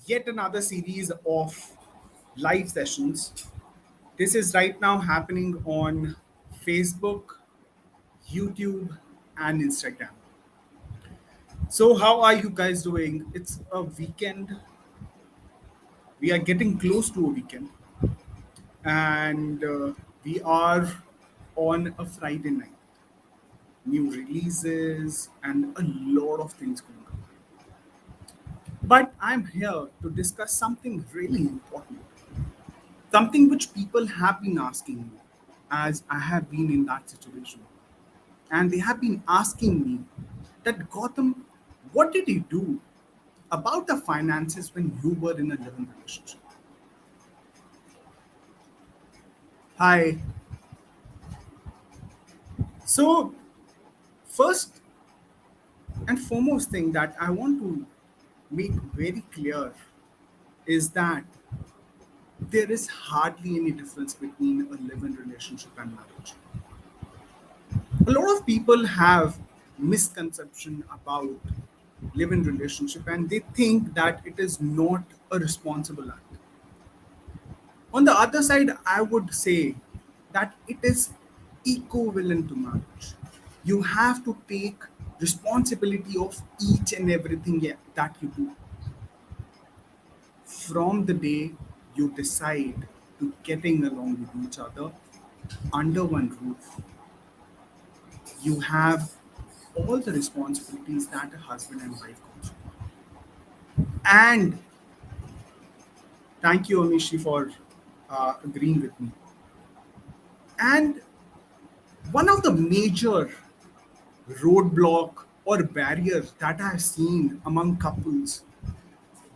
yet another series of live sessions. This is right now happening on Facebook, YouTube, and Instagram. So, how are you guys doing? It's a weekend. We are getting close to a weekend, and we are on a Friday night. New releases and a lot of things going on. But I'm here to discuss something really important. Something which people have been asking me as I have been in that situation. And they have been asking me that Gotham, what did you do about the finances when you were in a living relationship? Hi. So, first and foremost thing that I want to make very clear is that there is hardly any difference between a live-in relationship and marriage. A lot of people have misconception about live-in relationship and they think that it is not a responsible act. On the other side, I would say that it is equivalent to marriage. You have to take responsibility of each and everything that you do from the day you decide to getting along with each other under one roof. You have all the responsibilities that a husband and wife go through. And thank you, Amishi, for agreeing with me. And one of the major roadblock or barriers that I have seen among couples,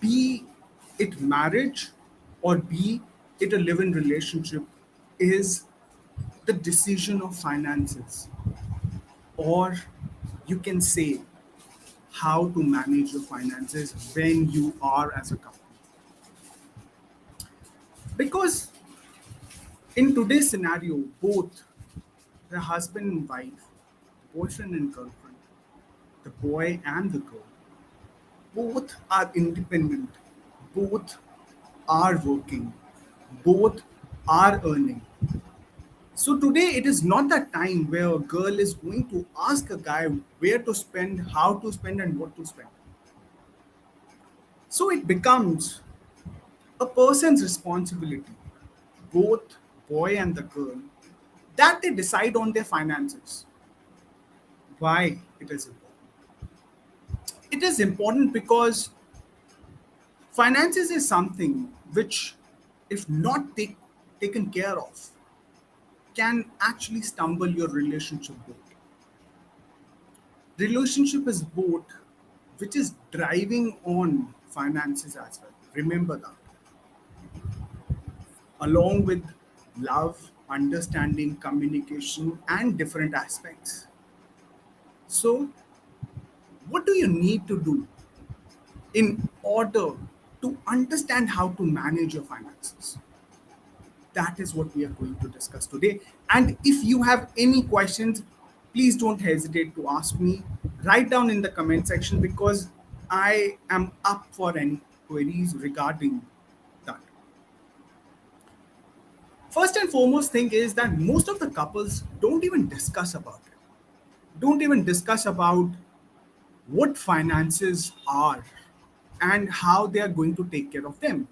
be it marriage or be it a live-in relationship, is the decision of finances, or you can say how to manage your finances when you are as a couple. Because in today's scenario, both the husband and wife, boyfriend and girlfriend, the boy and the girl, both are independent, both are working, both are earning. So today it is not that time where a girl is going to ask a guy where to spend, how to spend, and what to spend. So it becomes a person's responsibility, both boy and the girl, that they decide on their finances. Why it is important? It is important because finances is something which, if not taken care of, can actually stumble your relationship boat. Relationship is boat which is driving on finances as well. Remember that. Along with love, understanding, communication, and different aspects. So, what do you need to do in order to understand how to manage your finances? That is what we are going to discuss today. And if you have any questions, please don't hesitate to ask me. Write down in the comment section because I am up for any queries regarding that. First and foremost thing is that most of the couples don't even discuss about it. Don't even discuss about what finances are and how they are going to take care of them.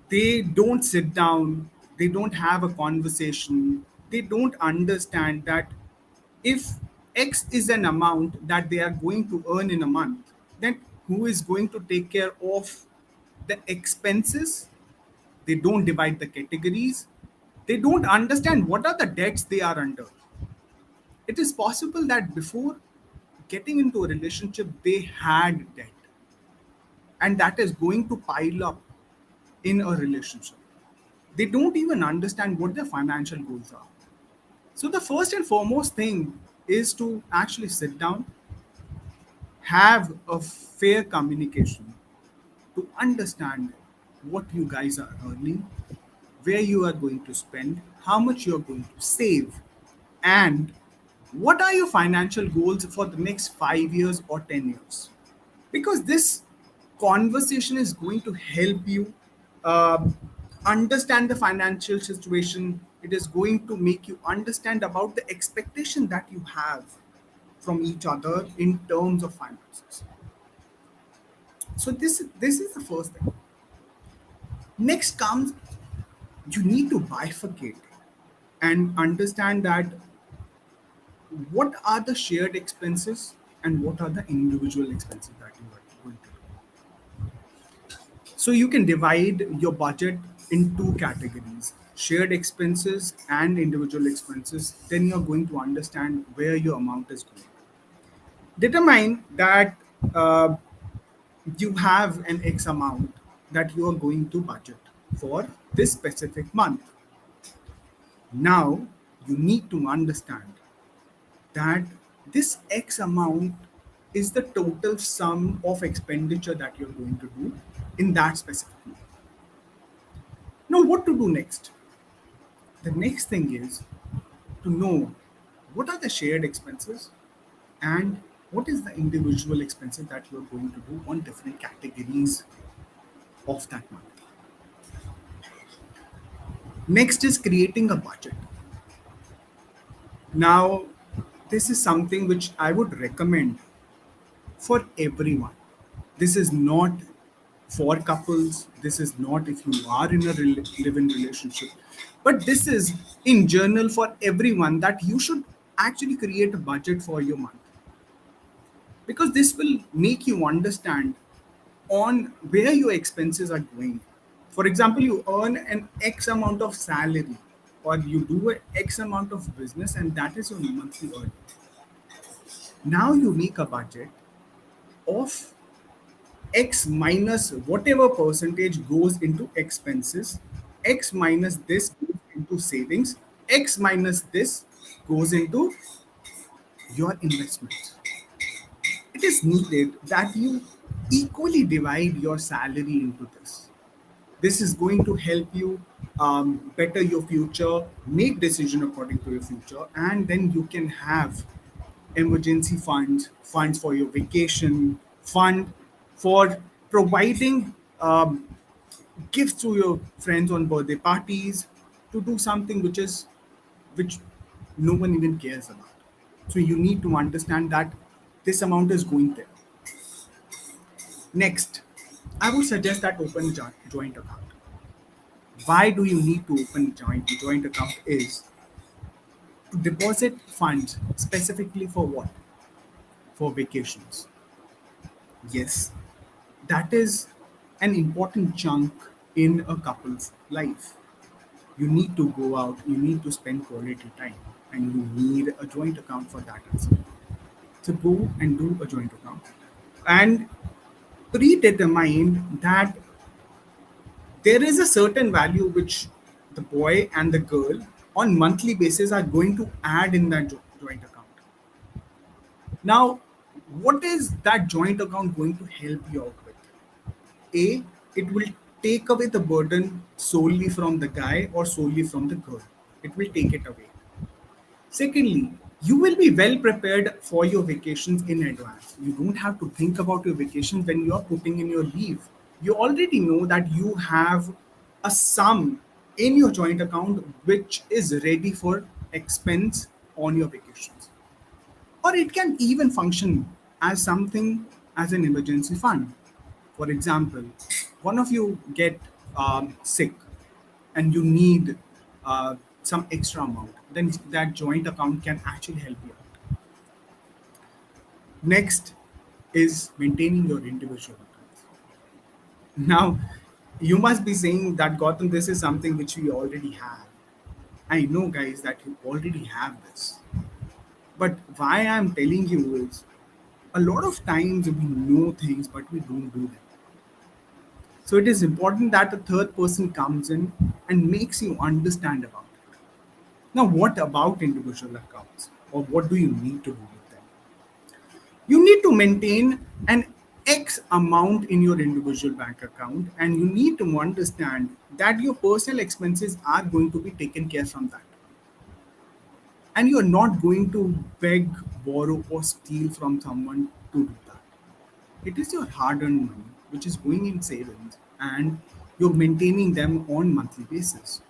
They don't sit down, they don't have a conversation, they don't understand that if X is an amount that they are going to earn in a month, then who is going to take care of the expenses? They don't divide the categories. They don't understand what are the debts they are under. It is possible that before getting into a relationship, they had debt, and that is going to pile up in a relationship. They don't even understand what their financial goals are. So, the first and foremost thing is to actually sit down, have a fair communication to understand what you guys are earning, where you are going to spend, how much you are going to save, and what are your financial goals for the next 5 years or 10 years. Because this Conversation is going to help you um, understand the financial situation. It is going to make you understand about the expectation that you have from each other in terms of finances. So this is the first thing. Next comes, you need to bifurcate and understand that what are the shared expenses and what are the individual expenses that you are going to do. So you can divide your budget in two categories: shared expenses and individual expenses. Then you're going to understand where your amount is going. Determine that uh, you have an X amount that you are going to budget for this specific month. Now you need to understand that this X amount is the total sum of expenditure that you're going to do in that specific month. Now, what to do next? The next thing is to know what are the shared expenses and what is the individual expenses that you're going to do on different categories of that month. Next is creating a budget. Now, this is something which I would recommend for everyone. This is not for couples. This is not if you are in a live-in relationship. But this is in general for everyone that you should actually create a budget for your month, because this will make you understand on where your expenses are going. For example, you earn an X amount of salary or you do a X amount of business and that is your monthly earning. Now you make a budget of X minus whatever percentage goes into expenses, X minus this goes into savings, X minus this goes into your investments. It is needed that you equally divide your salary into this. This is going to help you better your future, make decision according to your future, and then you can have emergency funds, funds for your vacation, fund for providing gifts to your friends on birthday parties, to do something which no one even cares about. So you need to understand that this amount is going there. Next, I would suggest that open a joint account. Why do you need to open joint account is to deposit funds specifically for what? For vacations. Yes, that is an important chunk in a couple's life. You need to go out, you need to spend quality time, and you need a joint account for that as well. So go and do a joint account and predetermine that there is a certain value which the boy and the girl on monthly basis are going to add in that joint account. Now, what is that joint account going to help you out with? A, it will take away the burden solely from the guy or solely from the girl. It will take it away. Secondly, you will be well prepared for your vacations in advance. You don't have to think about your vacations when you are putting in your leave. You already know that you have a sum in your joint account which is ready for expense on your vacations. Or it can even function as something as an emergency fund. For example, one of you get sick and you need some extra amount, then that joint account can actually help you out. Next is maintaining your individual accounts. Now, you must be saying that Gotham, this is something which we already have. I know, guys, that you already have this. But why I'm telling you is a lot of times we know things, but we don't do them. So it is important that a third person comes in and makes you understand about it. Now, what about individual accounts, or what do you need to do with them? You need to maintain an X amount in your individual bank account, and you need to understand that your personal expenses are going to be taken care from that. And you're not going to beg, borrow, or steal from someone to do that. It is your hard earned money. which is going in savings, and you're maintaining them on monthly basis.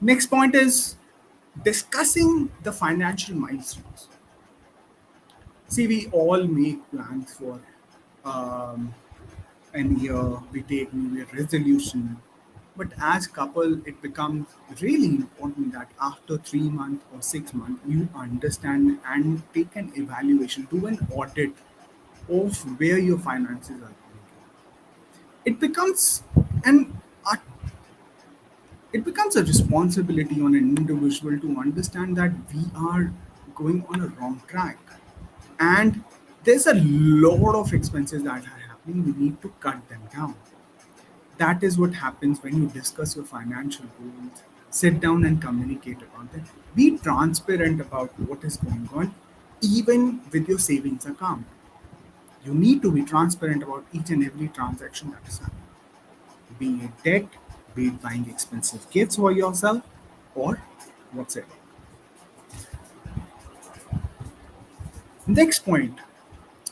Next point is discussing the financial milestones. See, we all make plans for um, an year, we take New Year resolution. But as couple, it becomes really important that after 3 months or 6 months, you understand and take an evaluation, do an audit of where your finances are going. It becomes an a- it becomes a responsibility on an individual to understand that we are going on a wrong track, and there's a lot of expenses that are happening. We need to cut them down. That is what happens when you discuss your financial goals. Sit down and communicate about it. Be transparent about what is going on, even with your savings account. You need to be transparent about each and every transaction that is happening, be it debt, be it buying expensive gifts for yourself, or whatsoever. Next point,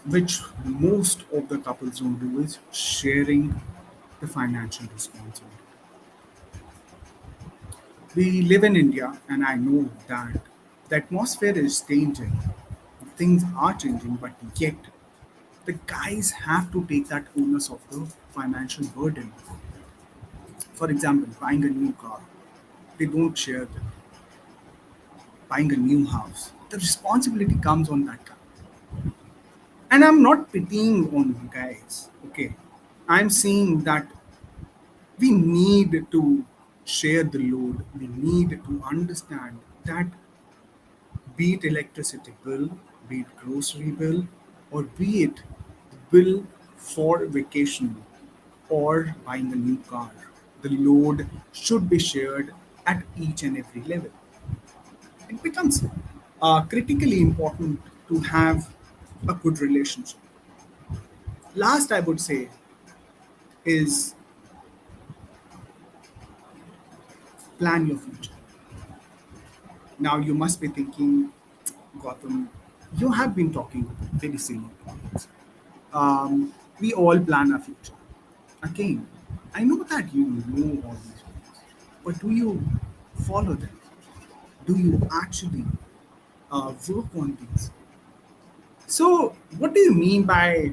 which most of the couples don't do, is sharing the financial responsibility. We live in India, and I know that the atmosphere is changing. Things are changing, but yet the guys have to take that onus of the financial burden. For example, buying a new car, they don't share them. Buying a new house, the responsibility comes on that guy. And I'm not pitying on guys, okay? I'm saying that we need to share the load. We need to understand that, be it electricity bill, be it grocery bill, or be it bill for vacation or buying a new car, the load should be shared at each and every level. It becomes critically important to have a good relationship. Last, I would say, is plan your future. Now, you must be thinking, Gautam, you have been talking very similar points. We all plan our future. Again, I know that you know all these things, but do you follow them? Do you actually work on these? So, what do you mean by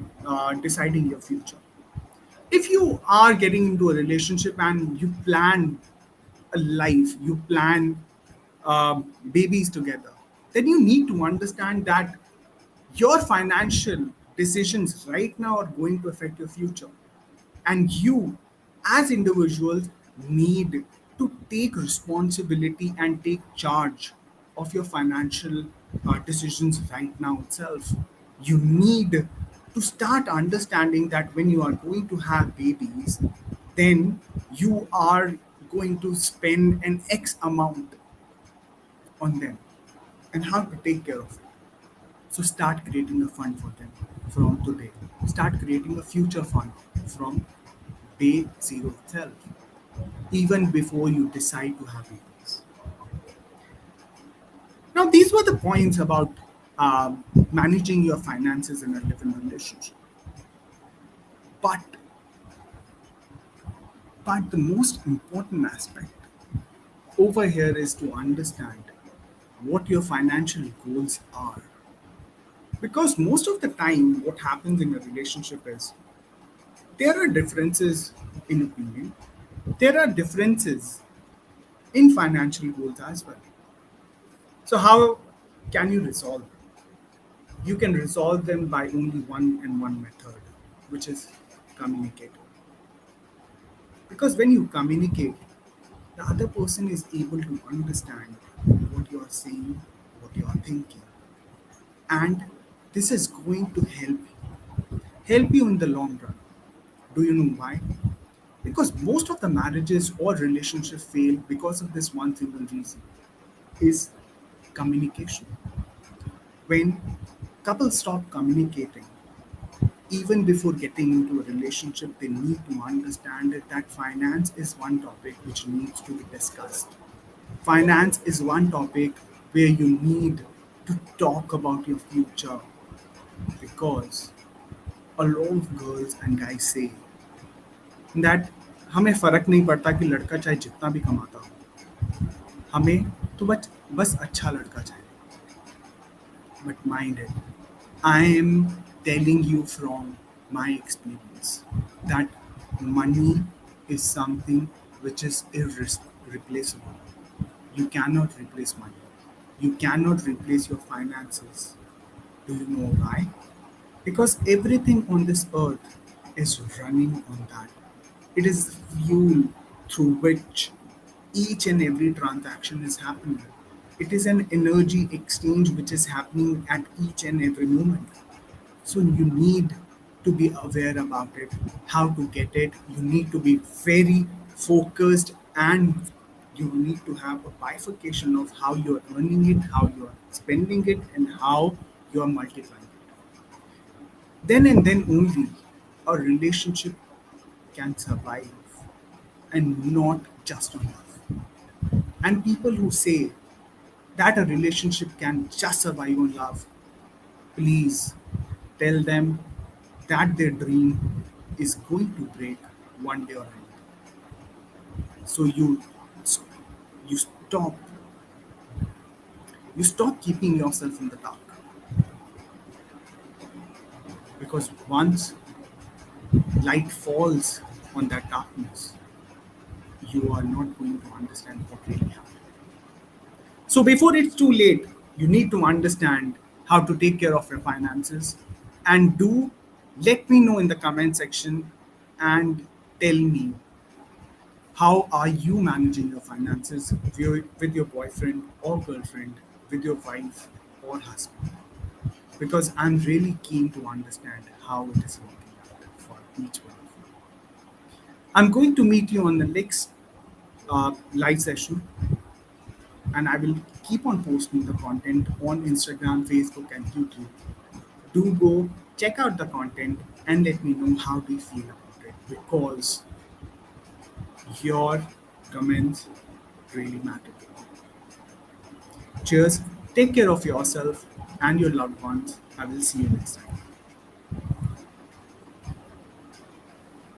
deciding your future? If you are getting into a relationship and you plan a life, you plan babies together, then you need to understand that your financial decisions right now are going to affect your future. And you, as individuals, need to take responsibility and take charge of your financial decisions right now itself. You need to start understanding that when you are going to have babies, then you are going to spend an X amount on them and how to take care of it. So start creating a fund for them from today. Start creating a future fund from day zero itself, even before you decide to have babies. Now, these were the points about managing your finances in a living relationship. But, but the most important aspect over here is to understand what your financial goals are. Because most of the time, what happens in a relationship is there are differences in opinion, there are differences in financial goals as well. So, how can you resolve them? You can resolve them by only one and one method, which is communicate. Because when you communicate, the other person is able to understand what you are saying, what you are thinking, and this is going to help you in the long run. Do you know why? Because most of the marriages or relationships fail because of this one single reason, is communication. When couples stop communicating, even before getting into a relationship, they need to understand that finance is one topic which needs to be discussed. Finance is one topic where you need to talk about your future, because a lot of girls and guys say that हमें फ़र्क नहीं पड़ता कि लड़का चाहे जितना भी कमाता हो, हमें तो बस अच्छा लड़का चाहिए. But mind it, I am telling you from my experience that money is something which is irreplaceable. You cannot replace money. You cannot replace your finances. Do you know why? Because everything on this earth is running on that. It is the fuel through which each and every transaction is happening. It is an energy exchange which is happening at each and every moment. So you need to be aware about it, how to get it. You need to be very focused, and you need to have a bifurcation of how you're earning it, how you're spending it, and how you're multiplying it. Then and then only a relationship can survive and not just on love. And people who say that a relationship can just survive on love, please tell them that their dream is going to break one day or another. So you stop you stop keeping yourself in the dark, because once light falls on that darkness, you are not going to understand what really happened. So before it's too late, you need to understand how to take care of your finances, and do let me know in the comment section and tell me how are you managing your finances with your boyfriend or girlfriend, with your wife or husband, because I'm really keen to understand how it is working out for each one of you. I'm going to meet you on the next live session, and I will keep on posting the content on Instagram, Facebook, and YouTube. Do go check out the content and let me know how do you feel about it, because your comments really matter. Cheers, take care of yourself and your loved ones. I will see you next time.